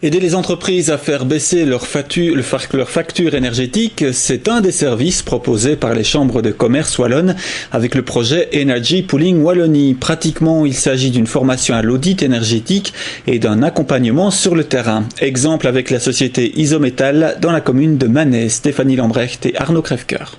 Aider les entreprises à faire baisser leur facture énergétique, c'est un des services proposés par les chambres de commerce wallonnes avec le projet Energy Pooling Wallonie. Pratiquement, il s'agit d'une formation à l'audit énergétique et d'un accompagnement sur le terrain. Exemple avec la société Isométal dans la commune de Manet, Stéphanie Lambrecht et Arnaud Crèvecoeur.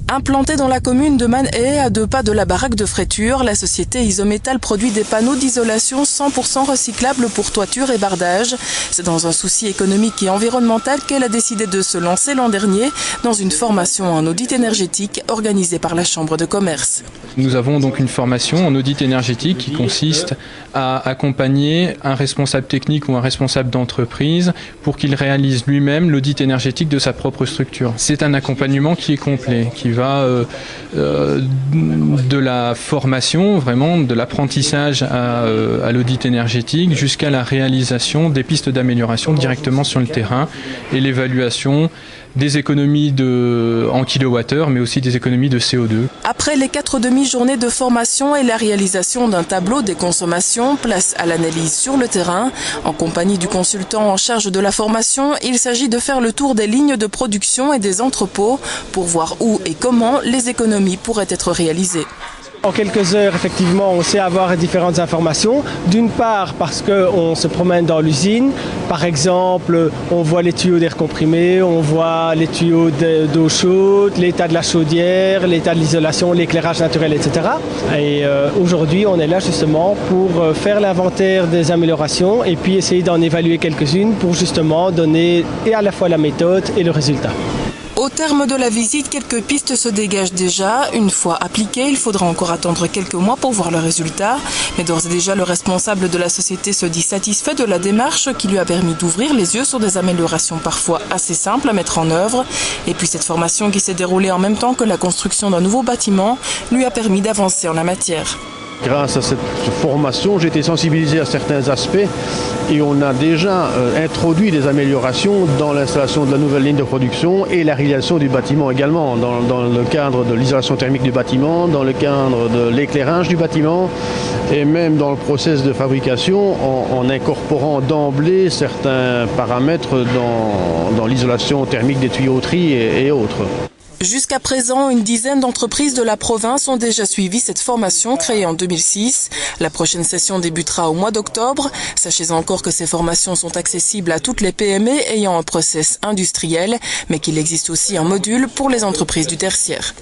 Implantée dans la commune de Manet, à 2 pas de la baraque de Fréture, la société Isométal produit des panneaux d'isolation 100% recyclables pour toiture et bardage. C'est dans un souci économique et environnemental qu'elle a décidé de se lancer l'an dernier dans une formation en audit énergétique organisée par la Chambre de commerce. Nous avons donc une formation en audit énergétique qui consiste à accompagner un responsable technique ou un responsable d'entreprise pour qu'il réalise lui-même l'audit énergétique de sa propre structure. C'est un accompagnement qui est complet, qui va de la formation, vraiment de l'apprentissage à l'audit énergétique jusqu'à la réalisation des pistes d'amélioration directement sur le terrain et l'évaluation des économies en kilowattheure, mais aussi des économies de CO2. Après les 4 demi-journées de formation et la réalisation d'un tableau des consommations, place à l'analyse sur le terrain. En compagnie du consultant en charge de la formation, il s'agit de faire le tour des lignes de production et des entrepôts pour voir où et comment les économies pourraient être réalisées. En quelques heures, effectivement, on sait avoir différentes informations. D'une part, parce qu'on se promène dans l'usine. Par exemple, on voit les tuyaux d'air comprimé, on voit les tuyaux d'eau chaude, l'état de la chaudière, l'état de l'isolation, l'éclairage naturel, etc. Et aujourd'hui, on est là justement pour faire l'inventaire des améliorations et puis essayer d'en évaluer quelques-unes pour justement donner et à la fois la méthode et le résultat. Au terme de la visite, quelques pistes se dégagent déjà. Une fois appliquées, il faudra encore attendre quelques mois pour voir le résultat. Mais d'ores et déjà, le responsable de la société se dit satisfait de la démarche qui lui a permis d'ouvrir les yeux sur des améliorations parfois assez simples à mettre en œuvre. Et puis cette formation qui s'est déroulée en même temps que la construction d'un nouveau bâtiment lui a permis d'avancer en la matière. Grâce à cette formation, j'ai été sensibilisé à certains aspects et on a déjà introduit des améliorations dans l'installation de la nouvelle ligne de production et la réalisation du bâtiment également, dans le cadre de l'isolation thermique du bâtiment, dans le cadre de l'éclairage du bâtiment et même dans le process de fabrication en incorporant d'emblée certains paramètres dans l'isolation thermique des tuyauteries et autres. Jusqu'à présent, une dizaine d'entreprises de la province ont déjà suivi cette formation créée en 2006. La prochaine session débutera au mois d'octobre. Sachez encore que ces formations sont accessibles à toutes les PME ayant un process industriel, mais qu'il existe aussi un module pour les entreprises du tertiaire.